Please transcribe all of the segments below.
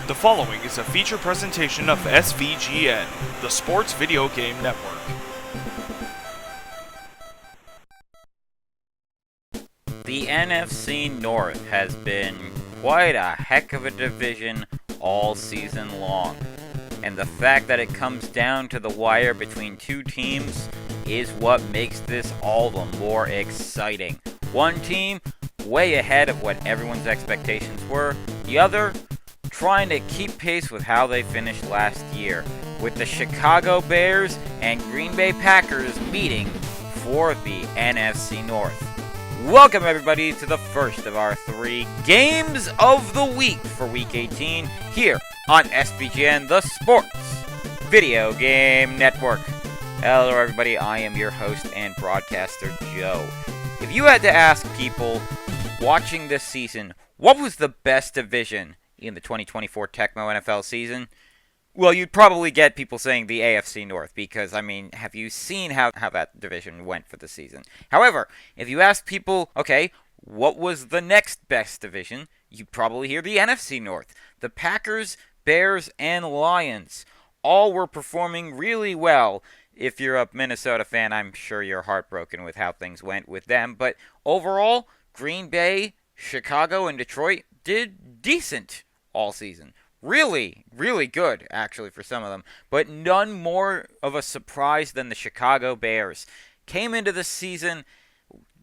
The following is a feature presentation of SVGN, the Sports Video Game Network. The NFC North has been quite a heck of a division all season long. And the fact that it comes down to the wire between two teams is what makes this all the more exciting. One team way ahead of what everyone's expectations were, the other trying to keep pace with how they finished last year, with the Chicago Bears and Green Bay Packers meeting for the NFC North. Welcome everybody to the first of our 3 games of the week for Week 18 here on SVGN, the Sports Video Game Network. Hello everybody, I am your host and broadcaster, Joe. If you had to ask people watching this season, what was the best division in the 2024 Tecmo NFL season? Well, you'd probably get people saying the AFC North, because, I mean, have you seen how that division went for the season? However, if you ask people, okay, what was the next best division, you'd probably hear the NFC North. The Packers, Bears, and Lions all were performing really well. If you're a Minnesota fan, I'm sure you're heartbroken with how things went with them. But overall, Green Bay, Chicago, and Detroit did decent all season. Really, really good, actually, for some of them. But none more of a surprise than the Chicago Bears. Came into the season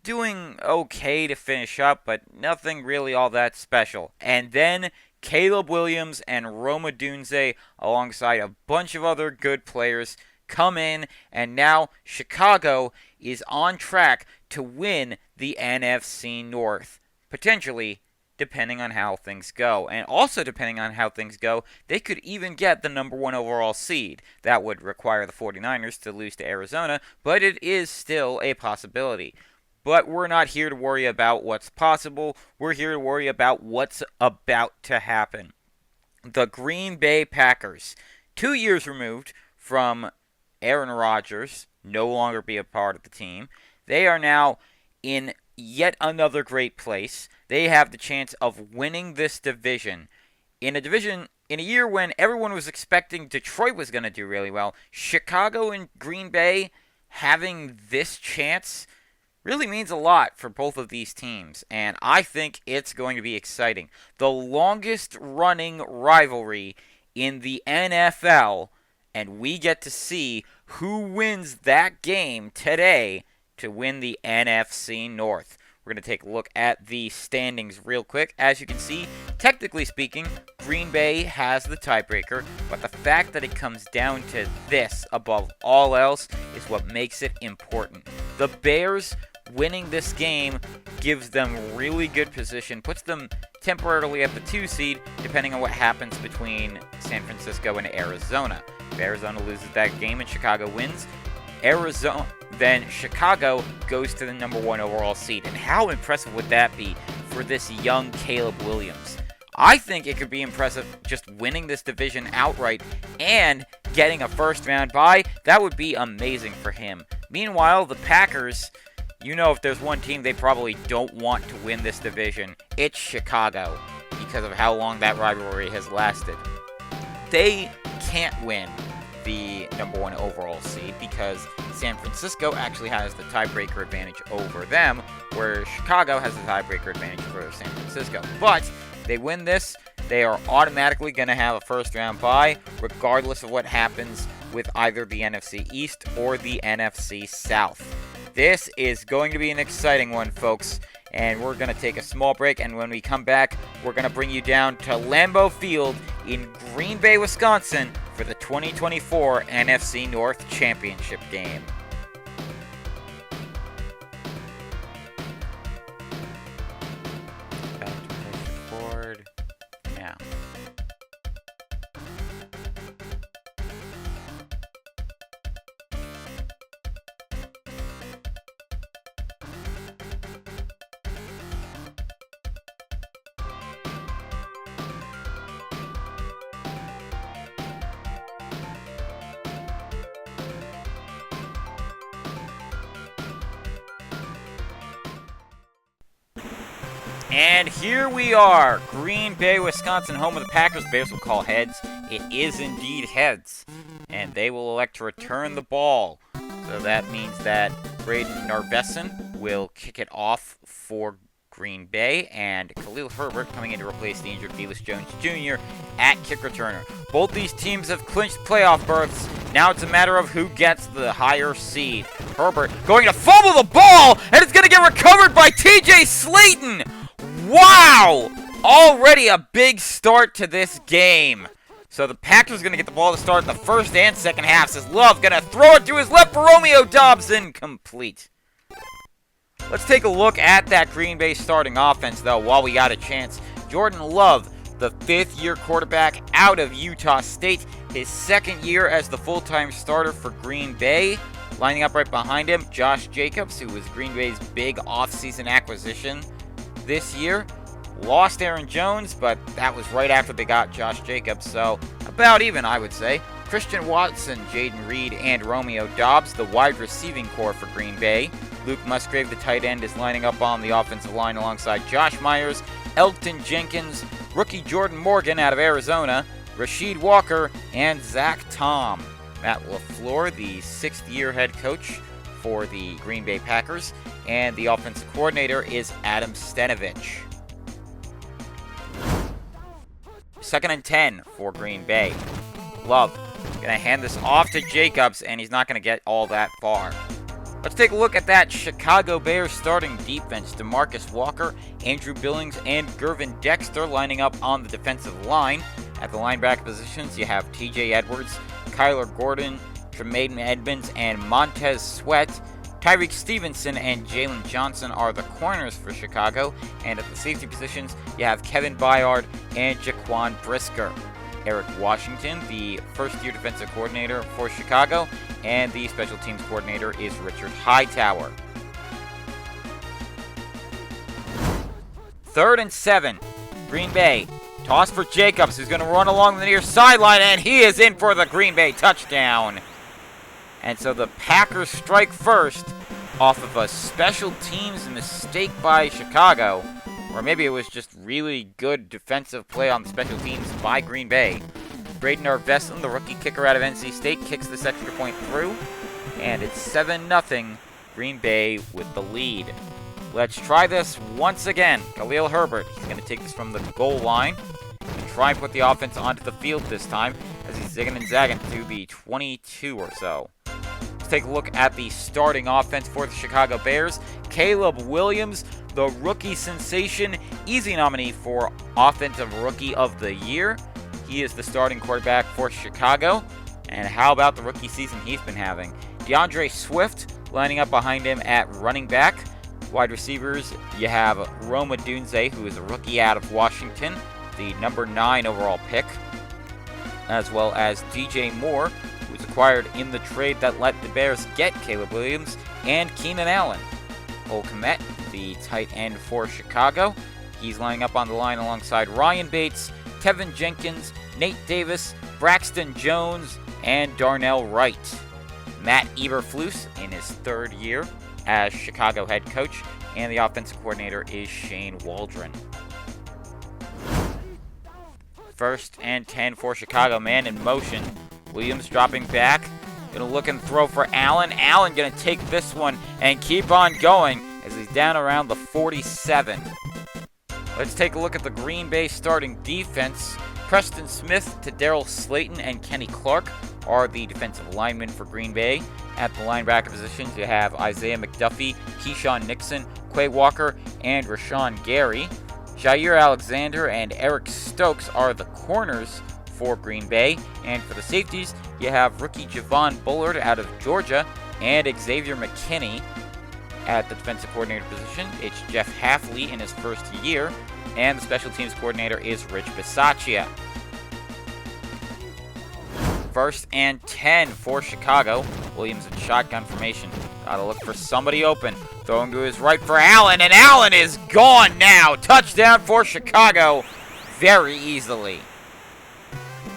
doing okay to finish up, but nothing really all that special. And then Caleb Williams and Rome Odunze, alongside a bunch of other good players, come in, and now Chicago is on track to win the NFC North. Potentially, depending on how things go. And also depending on how things go, they could even get the number 1 overall seed. That would require the 49ers to lose to Arizona, but it is still a possibility. But we're not here to worry about what's possible. We're here to worry about what's about to happen. The Green Bay Packers, 2 years removed from Aaron Rodgers no longer be a part of the team. They are now in yet another great place. They have the chance of winning this division. In a year when everyone was expecting Detroit was going to do really well, Chicago and Green Bay having this chance really means a lot for both of these teams, and I think it's going to be exciting. The longest running rivalry in the NFL, and we get to see who wins that game today to win the NFC North. We're going to take a look at the standings real quick. As you can see, technically speaking, Green Bay has the tiebreaker, but the fact that it comes down to this above all else is what makes it important. The Bears winning this game gives them really good position, puts them temporarily at the 2 seed, depending on what happens between San Francisco and Arizona. If Arizona loses that game and Chicago wins, then Chicago goes to the number 1 overall seed. And how impressive would that be for this young Caleb Williams? I think it could be impressive just winning this division outright and getting a first round bye. That would be amazing for him. Meanwhile, the Packers, you know, if there's one team they probably don't want to win this division, it's Chicago, because of how long that rivalry has lasted. They can't win the number 1 overall seed because San Francisco actually has the tiebreaker advantage over them, where Chicago has the tiebreaker advantage over San Francisco. But they win this, they are automatically going to have a first round bye, regardless of what happens with either the NFC East or the NFC South. This is going to be an exciting one, folks. And we're going to take a small break, and when we come back, we're going to bring you down to Lambeau Field in Green Bay, Wisconsin for the 2024 NFC North Championship game. Back to push forward now. And here we are, Green Bay, Wisconsin, home of the Packers. Bears will call heads. It is indeed heads. And they will elect to return the ball. So that means that Braden Narveson will kick it off for Green Bay, and Khalil Herbert coming in to replace the injured Velus Jones Jr. at kick returner. Both these teams have clinched playoff berths. Now it's a matter of who gets the higher seed. Herbert going to fumble the ball, and it's going to get recovered by TJ Slayton. Wow! Already a big start to this game. So the Packers are going to get the ball to start in the first and second halves. As Love going to throw it to his left for Romeo Doubs, incomplete. Let's take a look at that Green Bay starting offense, though, while we got a chance. Jordan Love, the fifth-year quarterback out of Utah State, his second year as the full-time starter for Green Bay. Lining up right behind him, Josh Jacobs, who was Green Bay's big offseason acquisition this year. Lost Aaron Jones, but that was right after they got Josh Jacobs, so about even, I would say. Christian Watson, Jaden Reed, and Romeo Doubs, the wide receiving core for Green Bay. Luke Musgrave, the tight end, is lining up on the offensive line alongside Josh Myers, Elton Jenkins, rookie Jordan Morgan out of Arizona, Rasheed Walker, and Zach Tom. Matt LaFleur, the sixth-year head coach for the Green Bay Packers, and the offensive coordinator is Adam Stenovich. 2nd and 10 for Green Bay. Love going to hand this off to Jacobs, and he's not going to get all that far. Let's take a look at that Chicago Bears starting defense. DeMarcus Walker, Andrew Billings, and Gervin Dexter lining up on the defensive line. At the linebacker positions, you have TJ Edwards, Kyler Gordon, Tremaine Edmonds, and Montez Sweat. Tyreek Stevenson and Jalen Johnson are the corners for Chicago. And at the safety positions, you have Kevin Byard and Jaquan Brisker. Eric Washington, the first-year defensive coordinator for Chicago, and the special teams coordinator is Richard Hightower. 3rd and 7, Green Bay. Toss for Jacobs, who's going to run along the near sideline, and he is in for the Green Bay touchdown. And so the Packers strike first off of a special teams mistake by Chicago. Or maybe it was just really good defensive play on the special teams by Green Bay. Braden Narveson, the rookie kicker out of NC State, kicks this extra point through. And it's 7-0, Green Bay with the lead. Let's try this once again. Khalil Herbert, he's going to take this from the goal line and try and put the offense onto the field this time as he's zigging and zagging to the 22 or so. Let's take a look at the starting offense for the Chicago Bears. Caleb Williams, the rookie sensation, easy nominee for Offensive Rookie of the Year. He is the starting quarterback for Chicago. And how about the rookie season he's been having? DeAndre Swift lining up behind him at running back. Wide receivers, you have Roma Dunze, who is a rookie out of Washington, the number 9 overall pick, as well as DJ Moore, who was acquired in the trade that let the Bears get Caleb Williams, and Keenan Allen. Cole Kmet, the tight end for Chicago. He's lining up on the line alongside Ryan Bates, Tevin Jenkins, Nate Davis, Braxton Jones, and Darnell Wright. Matt Eberflus in his 3rd year as Chicago head coach, and the offensive coordinator is Shane Waldron. 1st and 10 for Chicago, man in motion. Williams dropping back, gonna look and throw for Allen. Allen gonna take this one and keep on going as he's down around the 47. Let's take a look at the Green Bay starting defense. Preston Smith, Darryl Slayton, and Kenny Clark are the defensive linemen for Green Bay. At the linebacker positions, you have Isaiah McDuffie, Keyshawn Nixon, Quay Walker, and Rashawn Gary. Jair Alexander and Eric Stokes are the corners for Green Bay. And for the safeties, you have rookie Javon Bullard out of Georgia and Xavier McKinney. At the defensive coordinator position, it's Jeff Halfley in his 1st year, and the special teams coordinator is Rich Bisaccia. 1st and 10 for Chicago. Williams in shotgun formation. Gotta look for somebody open. Throwing to his right for Allen, and Allen is gone now. Touchdown for Chicago very easily.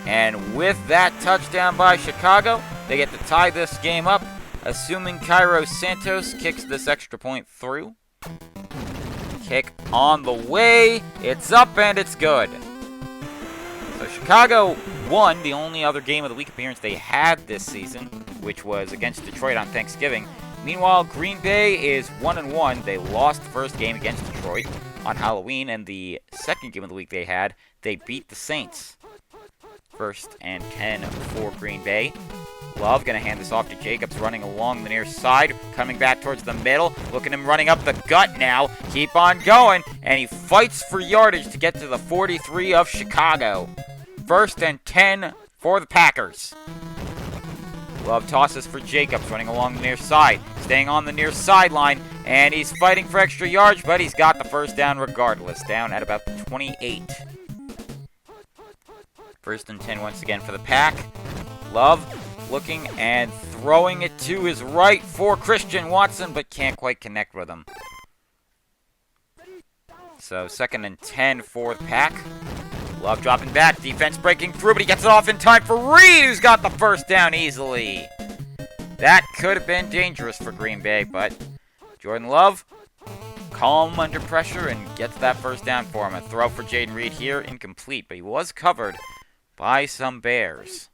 And with that touchdown by Chicago, they get to tie this game up, assuming Cairo Santos kicks this extra point through. kick on the way. It's up and it's good. So Chicago won the only other game of the week appearance they had this season, which was against Detroit on Thanksgiving. Meanwhile, Green Bay is 1-1. They lost the first game against Detroit on Halloween, and the second game of the week they had, they beat the Saints. 1st and 10 for Green Bay. Love going to hand this off to Jacobs, running along the near side, coming back towards the middle. Look at him running up the gut now. Keep on going, and he fights for yardage to get to the 43 of Chicago. 1st and 10 for the Packers. Love tosses for Jacobs, running along the near side, staying on the near sideline, and he's fighting for extra yards, but he's got the first down regardless, down at about the 28. 1st and 10 once again for the Pack. Love looking and throwing it to his right for Christian Watson, but can't quite connect with him. So 2nd and 10 for the Pack. Love dropping back, defense breaking through, but he gets it off in time for Reed, who's got the first down easily. That could have been dangerous for Green Bay, but Jordan Love, calm under pressure, and gets that first down for him. A throw for Jaden Reed here, incomplete, but he was covered by some Bears.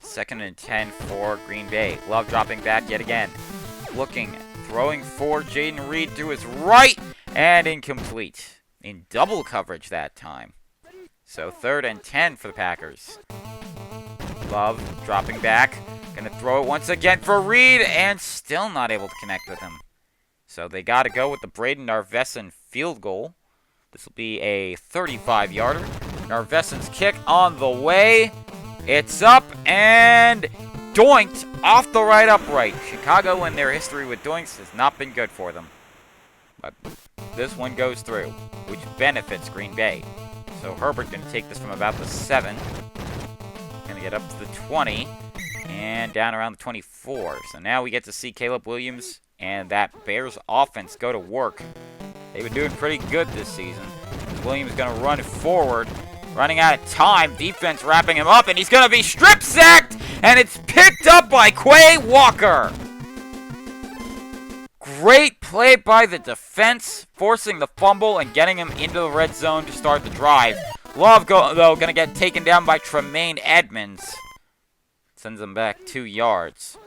2nd and 10 for Green Bay. Love dropping back yet again. Looking, throwing for Jaden Reed to his right, and incomplete. In double coverage that time. So 3rd and 10 for the Packers. Love dropping back. Gonna throw it once again for Reed, and still not able to connect with him. So they gotta go with the Braden Narveson field goal. This will be a 35-yarder. Narveson's kick on the way. It's up and doinked off the right upright. Chicago and their history with doinks has not been good for them. But this one goes through, which benefits Green Bay. So Herbert going to take this from about the 7. Going to get up to the 20. And down around the 24. So now we get to see Caleb Williams and that Bears offense go to work. They've been doing pretty good this season. Williams going to run forward. Running out of time. Defense wrapping him up. And he's going to be strip sacked. And it's picked up by Quay Walker. Great play by the defense, forcing the fumble and getting him into the red zone to start the drive. Love, though, going to get taken down by Tremaine Edmonds. Sends him back 2 yards.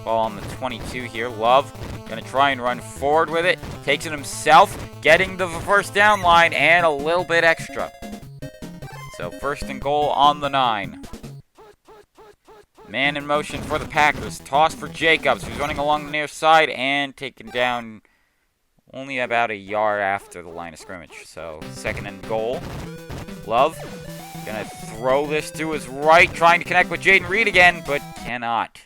Ball on the 22 here. Love going to try and run forward with it. Takes it himself, getting to the first down line and a little bit extra. So 1st and goal on the 9. Man in motion for the Packers. Toss for Jacobs, who's running along the near side and taken down only about a yard after the line of scrimmage. So 2nd and goal. Love gonna throw this to his right, trying to connect with Jaden Reed again, but cannot.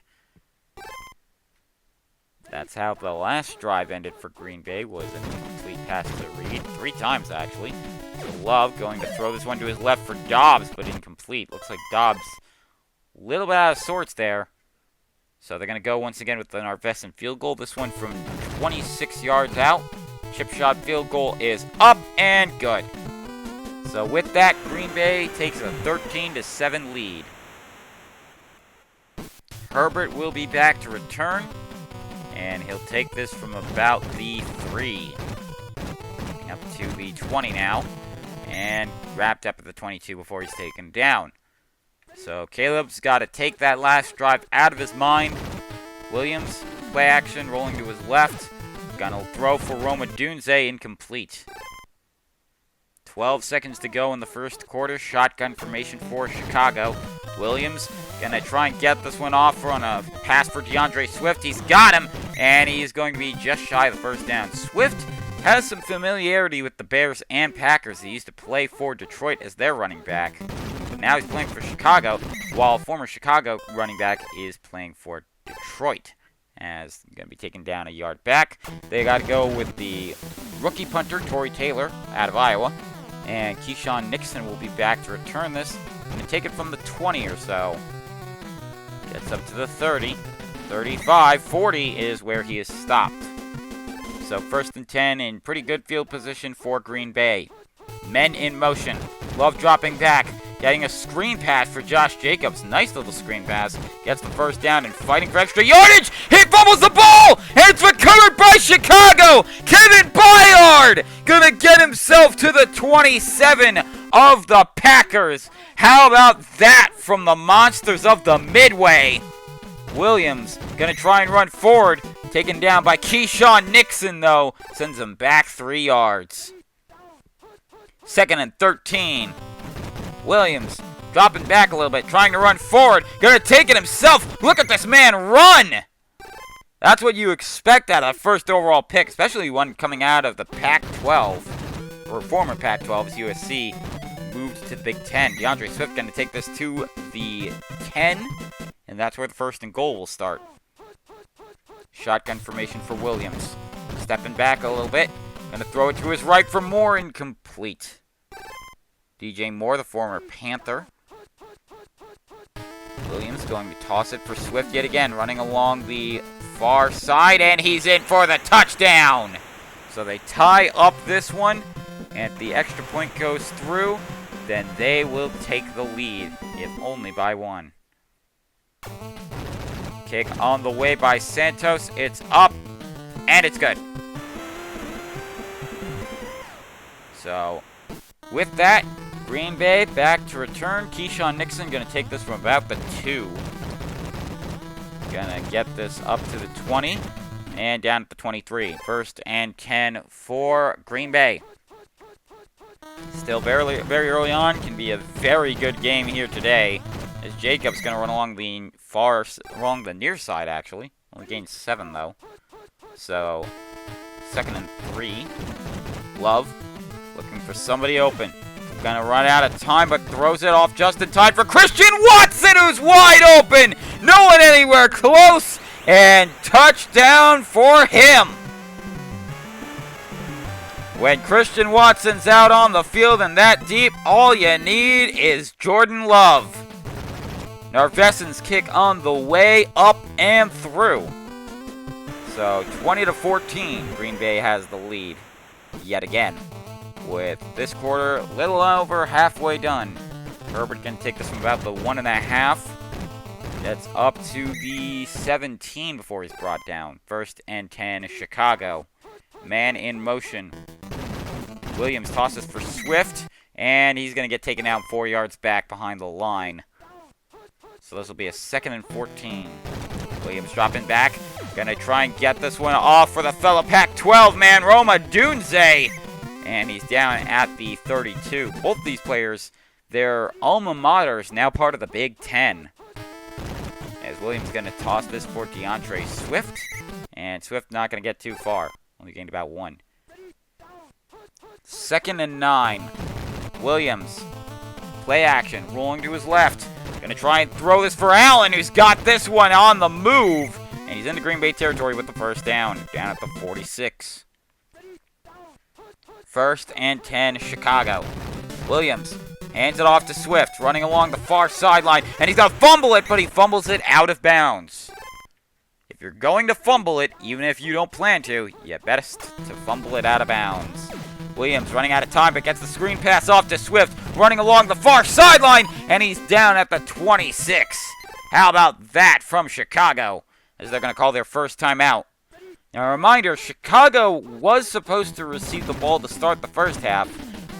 That's how the last drive ended for Green Bay, was an incomplete pass to Reed. 3 times, actually. So Love going to throw this one to his left for Dobbs, but incomplete. Looks like Dobbs little bit out of sorts there. So they're going to go once again with the Narveson field goal. This one from 26 yards out. Chip shot field goal is up and good. So with that, Green Bay takes a 13-7 lead. Herbert will be back to return. And he'll take this from about the 3. Up to the 20 now. And wrapped up at the 22 before he's taken down. So Caleb's got to take that last drive out of his mind. Williams, play action, rolling to his left. Gonna throw for Roma Dunze, incomplete. 12 seconds to go in the first quarter. Shotgun formation for Chicago. Williams gonna try and get this one off on a pass for DeAndre Swift. He's got him, and he's going to be just shy of the first down. Swift has some familiarity with the Bears and Packers. He used to play for Detroit as their running back. But now he's playing for Chicago, while former Chicago running back is playing for Detroit. As going to be taken down a yard back. They got to go with the rookie punter, Torrey Taylor, out of Iowa. And Keyshawn Nixon will be back to return this. Going to take it from the 20 or so. Gets up to the 30. 35. 40 is where he is stopped. So 1st and 10 in pretty good field position for Green Bay. Men in motion. Love dropping back. Getting a screen pass for Josh Jacobs. Nice little screen pass. Gets the first down and fighting for extra yardage. He fumbles the ball. And it's recovered Answered by Chicago! Kevin Byard gonna get himself to the 27 of the Packers. How about that from the monsters of the Midway? Williams gonna try and run forward. Taken down by Keyshawn Nixon, though. Sends him back 3 yards. 2nd and 13. Williams dropping back a little bit, trying to run forward. Gonna take it himself. Look at this man run! That's what you expect out of first overall pick, especially one coming out of the Pac-12, or former Pac-12 as USC moved to the Big Ten. DeAndre Swift gonna take this to the 10, and that's where the 1st and goal will start. Shotgun formation for Williams. Stepping back a little bit. Gonna throw it to his right for Moore, incomplete. DJ Moore, the former Panther. Williams going to toss it for Swift yet again, running along the far side, and he's in for the touchdown! So they tie up this one, and if the extra point goes through, then they will take the lead, if only by 1. Kick on the way by Santos. It's up, and it's good. So, with that, Green Bay back to return. Keyshawn Nixon going to take this from about the 2. Going to get this up to the 20, and down at the 23. 1st and 10 for Green Bay. Still very early on. Can be a very good game here today. As Jacobs going to run along the near side, actually. Only gained 7, though. So, 2nd and 3. Love, looking for somebody open. Going to run out of time, but throws it off just in time for Christian Watson, who's wide open! No one anywhere close! And touchdown for him! When Christian Watson's out on the field and that deep, all you need is Jordan Love. Narveson's kick on the way up and through. So 20-14, Green Bay has the lead yet again. With this quarter a little over halfway done. Herbert can take this from about the 1.5. Gets up to the 17 before he's brought down. 1st and 10, Chicago. Man in motion. Williams tosses for Swift, and he's going to get taken out 4 yards back behind the line. So this will be a 2nd and 14. Williams dropping back. Gonna try and get this one off for the fellow Pac-12 man, Roma Dunze. And he's down at the 32. Both these players, their alma mater is now part of the Big Ten. As Williams gonna toss this for DeAndre Swift. And Swift not gonna get too far. Only gained about 1. 2nd and 9. Williams. Play action. Rolling to his left. Gonna try and throw this for Allen, who's got this one on the move. And he's in the Green Bay territory with the 1st down. Down at the 46. 1st and 10, Chicago. Williams hands it off to Swift, running along the far sideline. And he's gonna fumble it, but he fumbles it out of bounds. If you're going to fumble it, even if you don't plan to, you best to fumble it out of bounds. Williams running out of time, but gets the screen pass off to Swift, running along the far sideline, and he's down at the 26. How about that from Chicago, as they're going to call their first timeout. Now, a reminder, Chicago was supposed to receive the ball to start the first half,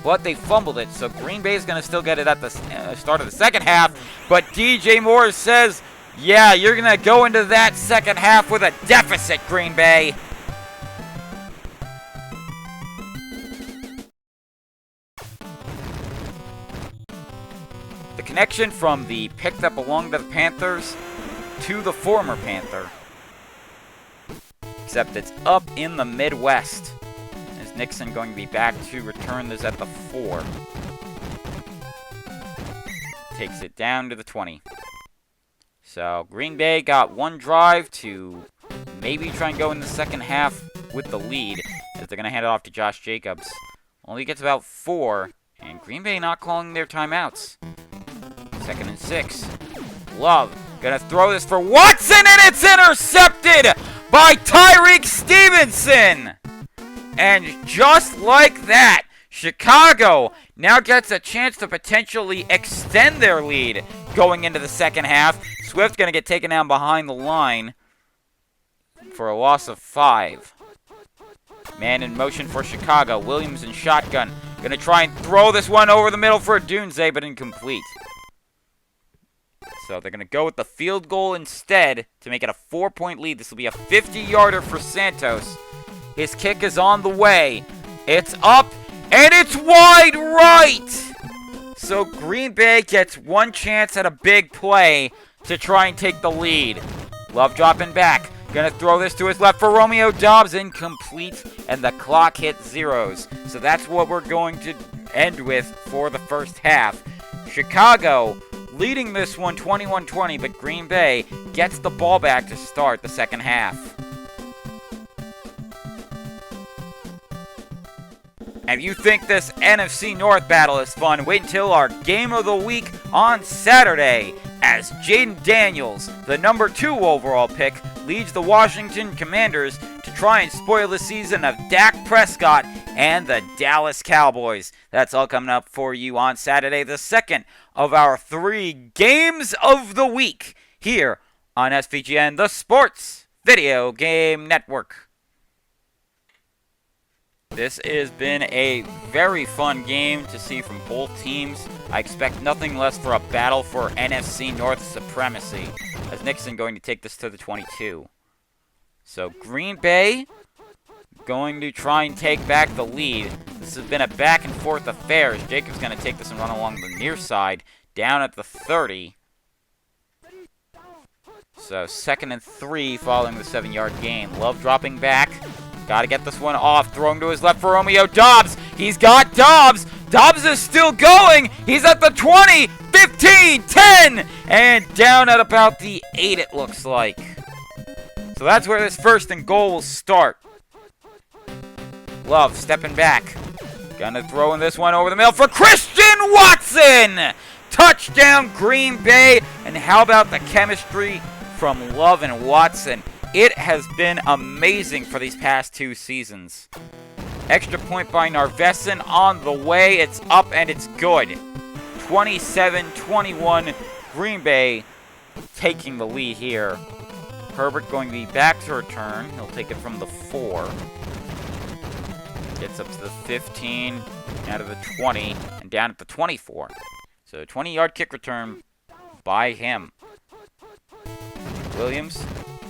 but they fumbled it, so Green Bay is going to still get it at the start of the second half, but DJ Moore says, yeah, you're going to go into that second half with a deficit, Green Bay. The connection from the pick that belonged to the Panthers to the former Panther. Except it's up in the Midwest. Is Nixon going to be back to return this at the 4? Takes it down to the 20. So Green Bay got one drive to maybe try and go in the second half with the lead, as they're going to hand it off to Josh Jacobs. Only gets about 4, and Green Bay not calling their timeouts. 2nd and 6. Love gonna throw this for Watson, and it's intercepted by Tyreek Stevenson. And just like that, Chicago now gets a chance to potentially extend their lead going into the second half. Swift gonna get taken down behind the line. for a loss of 5. Man in motion for Chicago. Williams in shotgun. Gonna try and throw this one over the middle for a Doomsday, but incomplete. So they're gonna go with the field goal instead to make it a 4-point lead. This will be a 50-yarder for Santos. His kick is on the way. It's up, and it's wide right! So Green Bay gets one chance at a big play to try and take the lead. Love dropping back. Gonna throw this to his left for Romeo Doubs. Incomplete, and the clock hits zeros. So that's what we're going to end with for the first half. Chicago leading this one 21-20, but Green Bay gets the ball back to start the second half. And if you think this NFC North battle is fun, wait until our game of the week on Saturday, as Jaden Daniels, the number 2 overall pick, leads the Washington Commanders to try and spoil the season of Dak Prescott and the Dallas Cowboys. That's all coming up for you on Saturday, the second of our 3 games of the week, here on SVGN, the Sports Video Game Network. This has been a very fun game to see from both teams. I expect nothing less for a battle for NFC North supremacy, as Nixon going to take this to the 22. So Green Bay going to try and take back the lead. This has been a back and forth affair, as Jacob's going to take this and run along the near side, down at the 30. So 2nd and 3 following the 7-yard gain. Love dropping back. Got to get this one off. Throwing to his left for Romeo Doubs. He's got Doubs. Doubs is still going. He's at the 20, 15, 10, and down at about the 8, it looks like. So that's where this 1st and goal will start. Love stepping back. Gonna throw in this one over the middle for Christian Watson. Touchdown Green Bay. And how about the chemistry from Love and Watson? It has been amazing for these past 2 seasons. Extra point by Narveson on the way. It's up and it's good. 27-21, Green Bay taking the lead here. Herbert going to be back to return. He'll take it from the 4. Gets up to the 15, out of the 20, and down at the 24. So 20-yard kick return by him. Williams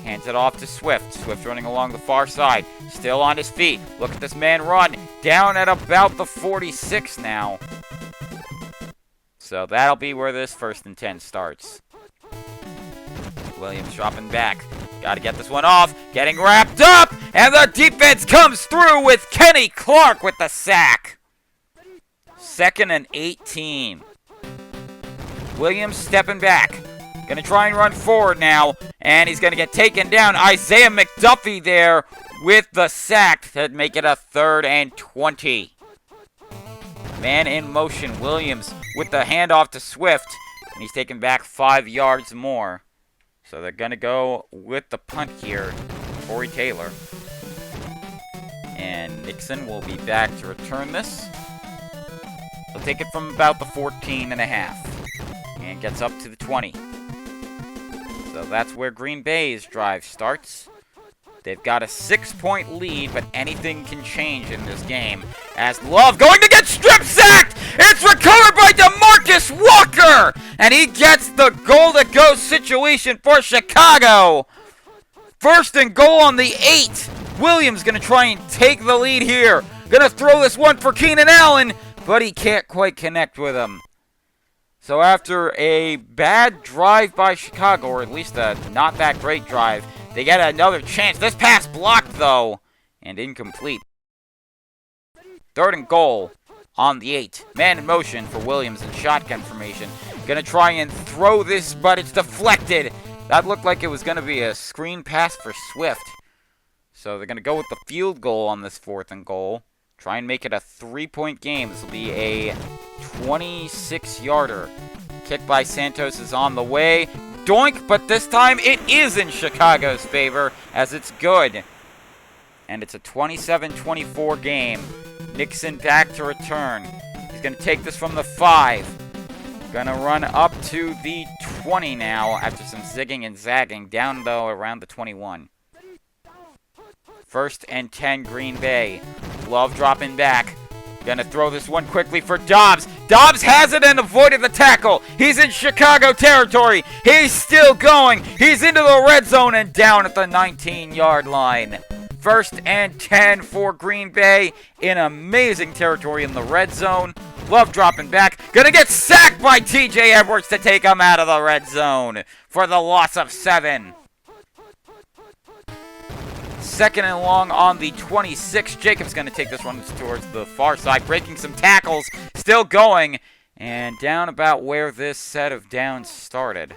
hands it off to Swift. Swift running along the far side. Still on his feet. Look at this man run. Down at about the 46 now. So that'll be where this 1st and 10 starts. Williams dropping back. Got to get this one off. Getting wrapped up. And the defense comes through with Kenny Clark with the sack. 2nd and 18. Williams stepping back. Going to try and run forward now, and he's going to get taken down. Isaiah McDuffie there with the sack to make it a 3rd and 20. Man in motion, Williams with the handoff to Swift, and he's taken back 5 yards more. So they're going to go with the punt here, Corey Taylor. And Nixon will be back to return this. He'll take it from about the 14 and a half, and gets up to the 20. So that's where Green Bay's drive starts. They've got a 6-point lead, but anything can change in this game. As Love going to get strip-sacked! It's recovered by DeMarcus Walker! And he gets the goal-to-go situation for Chicago. 1st and goal on the 8. Williams going to try and take the lead here. Going to throw this one for Keenan Allen, but he can't quite connect with him. So after a bad drive by Chicago, or at least a not that great drive, they get another chance. This pass blocked, though, and incomplete. 3rd and goal on the 8. Man in motion for Williams in shotgun formation. Gonna try and throw this, but it's deflected. That looked like it was gonna be a screen pass for Swift. So they're gonna go with the field goal on this 4th and goal. Try and make it a 3-point game. This will be a 26-yarder. Kick by Santos is on the way. Doink, but this time it is in Chicago's favor, as it's good. And it's a 27-24 game. Nixon back to return. He's going to take this from the 5. Going to run up to the 20 now after some zigging and zagging. Down, though, around the 21. First and 10, Green Bay. Love dropping back. Gonna throw this one quickly for Dobbs. Dobbs has it and avoided the tackle. He's in Chicago territory. He's still going. He's into the red zone and down at the 19-yard line. First and 10 for Green Bay in amazing territory in the red zone. Love dropping back. Gonna get sacked by TJ Edwards to take him out of the red zone for the loss of 7. Second and long on the 26. Jacobs going to take this one towards the far side, breaking some tackles, still going, and down about where this set of downs started.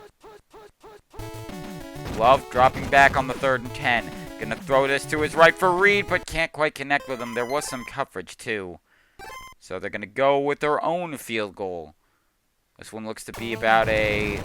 Love dropping back on the 3rd and 10. Going to throw this to his right for Reed, but can't quite connect with him. There was some coverage, too. So they're going to go with their own field goal. This one looks to be about a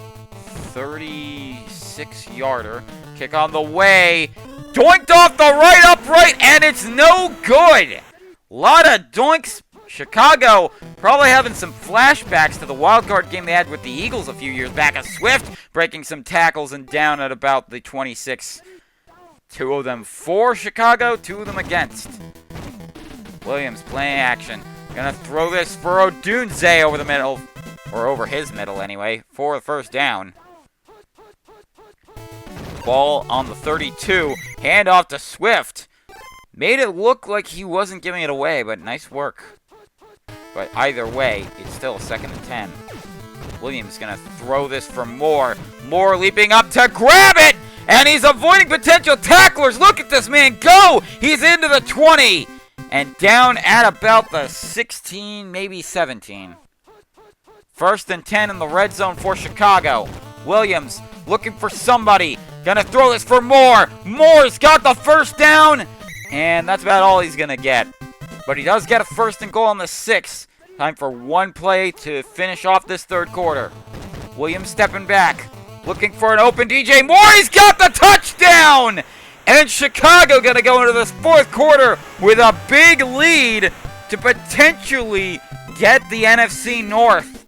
36-yarder. Kick on the way. Doinked off the right upright, and it's no good. Lot of doinks. Chicago probably having some flashbacks to the wild card game they had with the Eagles a few years back. A Swift breaking some tackles and down at about the 26. 2 of them for Chicago, 2 of them against. Williams playing action. Gonna throw this for Odunze over the middle. Or over his middle, anyway, for the first down. Ball on the 32. Hand off to Swift. Made it look like he wasn't giving it away, but nice work. But either way, it's still a 2nd and 10. Williams going to throw this for Moore. Moore leaping up to grab it! And he's avoiding potential tacklers. Look at this man go! He's into the 20. And down at about the 16, maybe 17. First and 10 in the red zone for Chicago. Williams looking for somebody. Gonna throw this for Moore. Moore's got the first down. And that's about all he's gonna get. But he does get a 1st and goal on the 6. Time for one play to finish off this 3rd quarter. Williams stepping back. Looking for an open DJ Moore. He's got the touchdown. And Chicago gonna go into this 4th quarter with a big lead to potentially get the NFC North.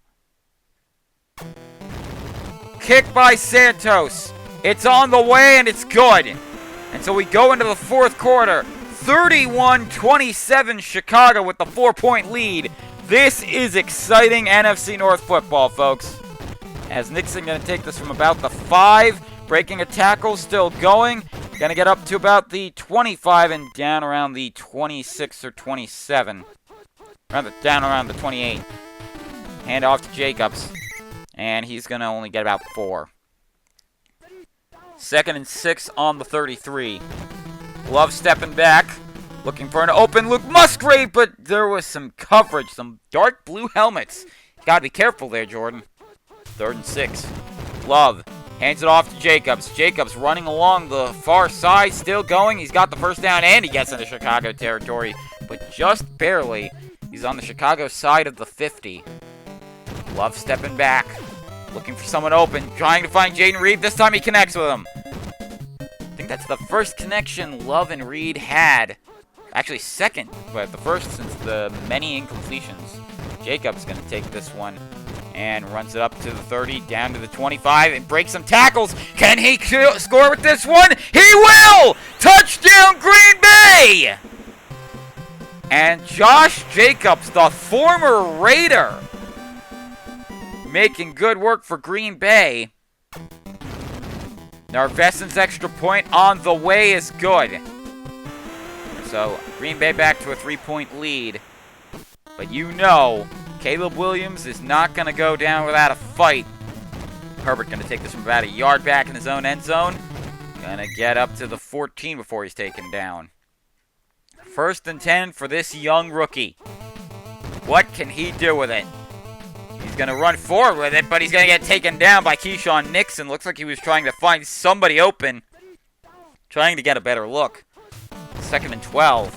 Kick by Santos. It's on the way and it's good. And so we go into the 4th quarter. 31-27 Chicago with the 4-point lead. This is exciting NFC North football, folks. As Nixon going to take this from about the 5. Breaking a tackle, still going. Going to get up to about the 25 and down around the 26 or 27. Down around the 28. Hand off to Jacobs. And he's going to only get about 4. 2nd and 6 on the 33. Love stepping back. Looking for an open Luke Musgrave, but there was some coverage. Some dark blue helmets. You got to be careful there, Jordan. 3rd and 6. Love hands it off to Jacobs. Jacobs running along the far side. Still going. He's got the first down and he gets into Chicago territory. But just barely. He's on the Chicago side of the 50. Love stepping back. Looking for someone open. Trying to find Jaden Reed. This time he connects with him. I think that's the first connection Love and Reed had. Actually, 2nd, but the first since the many incompletions. Jacobs going to take this one and runs it up to the 30, down to the 25, and breaks some tackles. Can he score with this one? He will! Touchdown, Green Bay! And Josh Jacobs, the former Raider, making good work for Green Bay. Narveson's extra point on the way is good. So, Green Bay back to a 3-point lead. But you know, Caleb Williams is not going to go down without a fight. Herbert going to take this from about a yard back in his own end zone. Going to get up to the 14 before he's taken down. 1st and 10 for this young rookie. What can he do with it? He's going to run forward with it, but he's going to get taken down by Keyshawn Nixon. Looks like he was trying to find somebody open. Trying to get a better look. 2nd and 12.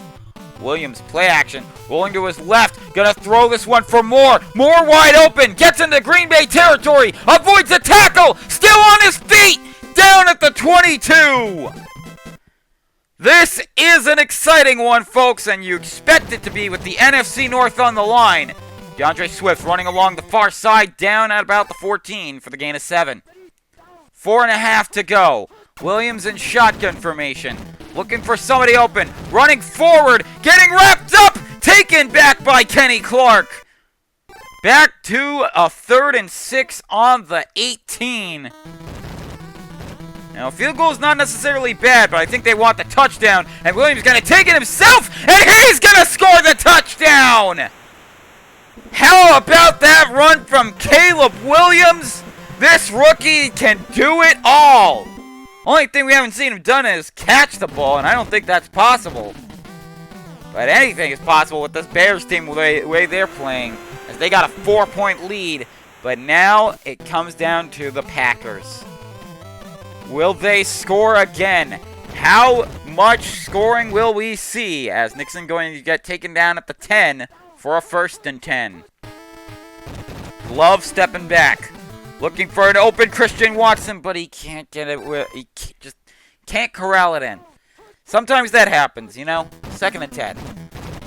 Williams, play action. Rolling to his left. Going to throw this one for Moore. Moore wide open. Gets into Green Bay territory. Avoids a tackle. Still on his feet. Down at the 22. This is an exciting one, folks, and you expect it to be with the NFC North on the line. DeAndre Swift running along the far side, down at about the 14 for the gain of 7. 4.5 to go. Williams in shotgun formation. looking for somebody open, running forward, getting wrapped up, taken back by Kenny Clark. Back to a 3rd and 6 on the 18. Now, field goal is not necessarily bad, but I think they want the touchdown, and Williams is going to take it himself, and he's going to score the touchdown! How about that run from Caleb Williams? This rookie can do it all! Only thing we haven't seen him done is catch the ball, and I don't think that's possible. But anything is possible with this Bears team the way they're playing, as they got a 4-point lead, but now it comes down to the Packers. Will they score again? How much scoring will we see as Nixon going to get taken down at the 10 for a 1st and 10? Love stepping back, looking for an open Christian Watson, but he can't get it. He just can't corral it in. Sometimes that happens, you know. 2nd and 10.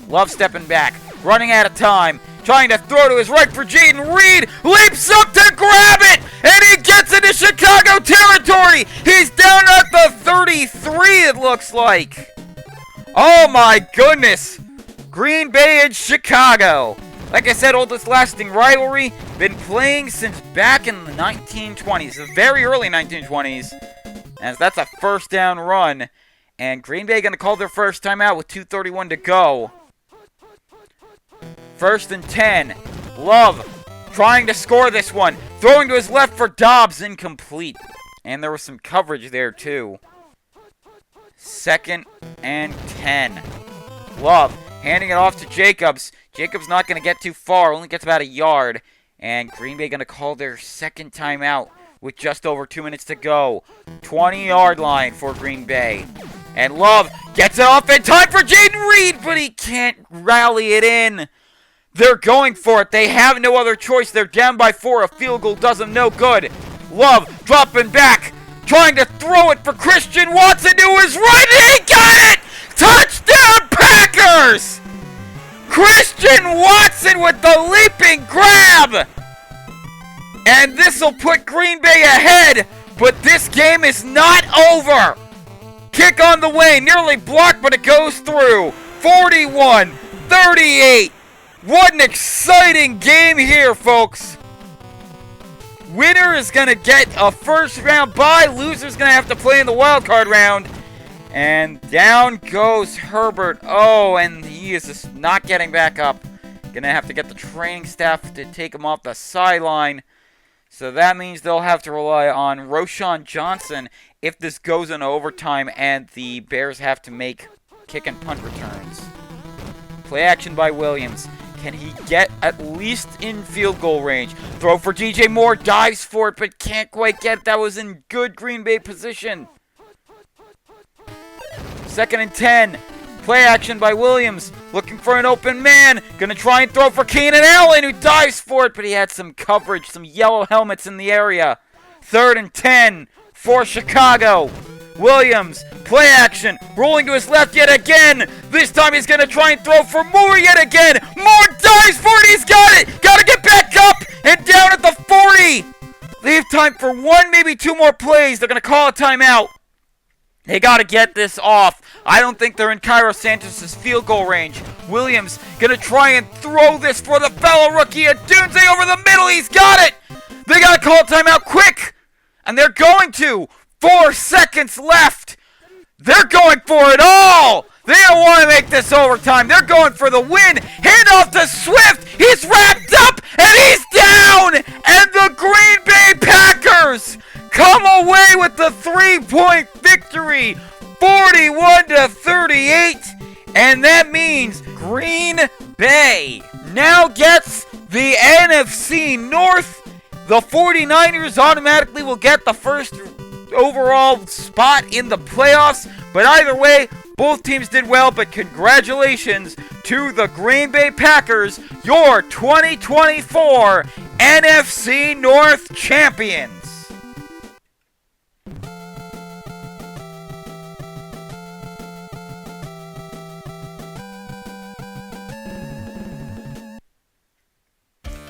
Love stepping back, running out of time, trying to throw to his right for Jaden Reed, leaps up to grab it, and he gets into Chicago territory. He's down at the 33, it looks like. Oh my goodness. Green Bay and Chicago. Like I said, oldest lasting rivalry, been playing since back in the 1920s, the very early 1920s, as that's a 1st down run, and Green Bay going to call their first timeout with 2:31 to go. 1st and 10. Love trying to score this one. Throwing to his left for Dobbs. Incomplete. And there was some coverage there too. 2nd and 10. Love handing it off to Jacobs. Jacobs not going to get too far. Only gets about a yard. And Green Bay going to call their 2nd timeout with just over 2 minutes to go. 20-yard line for Green Bay. And Love gets it off in time for Jaden Reed, but he can't rally it in. They're going for it. They have no other choice. They're down by 4. A field goal does them no good. Love dropping back, trying to throw it for Christian Watson to his right, and he got it! Touchdown Packers! Christian Watson with the leaping grab! And this will put Green Bay ahead, but this game is not over. Kick on the way, nearly blocked, but it goes through. 41-38. What an exciting game here, folks. Winner is going to get a 1st round bye. Loser's going to have to play in the wild card round. And down goes Herbert. Oh, and he is just not getting back up. Going to have to get the training staff to take him off the sideline. So that means they'll have to rely on Roschon Johnson if this goes into overtime and the Bears have to make kick and punt returns. Play action by Williams. Can he get at least in field goal range? Throw for DJ Moore, dives for it, but can't quite get it. That was in good Green Bay position. 2nd and 10. Play action by Williams. Looking for an open man. Gonna try and throw for Keenan Allen, who dives for it, but he had some coverage, some yellow helmets in the area. 3rd and 10 for Chicago. Williams, play action, rolling to his left yet again. This time he's going to try and throw for Moore yet again. Moore dives for it, he's got it. Got to get back up and down at the 40. They have time for 1, maybe 2 more plays. They're going to call a timeout. They got to get this off. I don't think they're in Cairo Santos' field goal range. Williams going to try and throw this for the fellow rookie Adunze over the middle. He's got it. They got to call a timeout quick. And they're going to. 4 seconds left. They're going for it all. They don't want to make this overtime. They're going for the win. Hand off to Swift. He's wrapped up and he's down. And the Green Bay Packers come away with the 3-point victory. 41-38. And that means Green Bay now gets the NFC North. The 49ers automatically will get the first overall spot in the playoffs. But either way, both teams did well. But congratulations to the Green Bay Packers, your 2024 NFC North champions.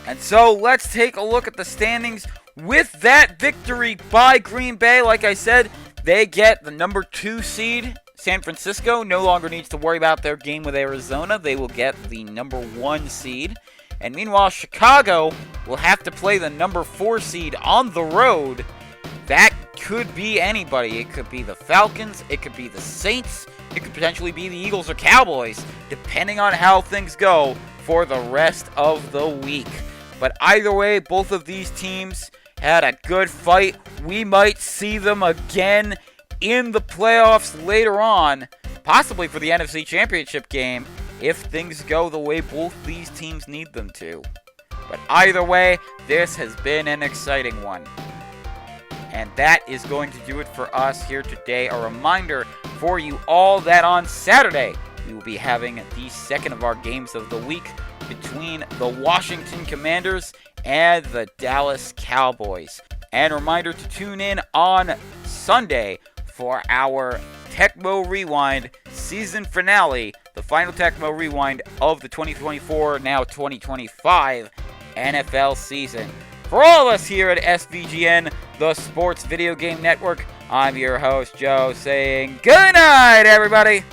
And so let's take a look at the standings. With that victory by Green Bay, like I said, they get the number 2 seed, San Francisco no longer needs to worry about their game with Arizona. They will get the number 1 seed. And meanwhile, Chicago will have to play the number 4 seed on the road. That could be anybody. It could be the Falcons, it could be the Saints, it could potentially be the Eagles or Cowboys, depending on how things go for the rest of the week. But either way, both of these teams had a good fight. We might see them again in the playoffs later on, possibly for the NFC Championship game, if things go the way both these teams need them to. But either way, this has been an exciting one. And that is going to do it for us here today. A reminder for you all that on Saturday, we will be having the second of our games of the week between the Washington Commanders and the Dallas Cowboys. And a reminder to tune in on Sunday for our Tecmo Rewind season finale, the final Tecmo Rewind of the 2024, now 2025 NFL season. For all of us here at SVGN, the Sports Video Game Network, I'm your host, Joe, saying good night, everybody!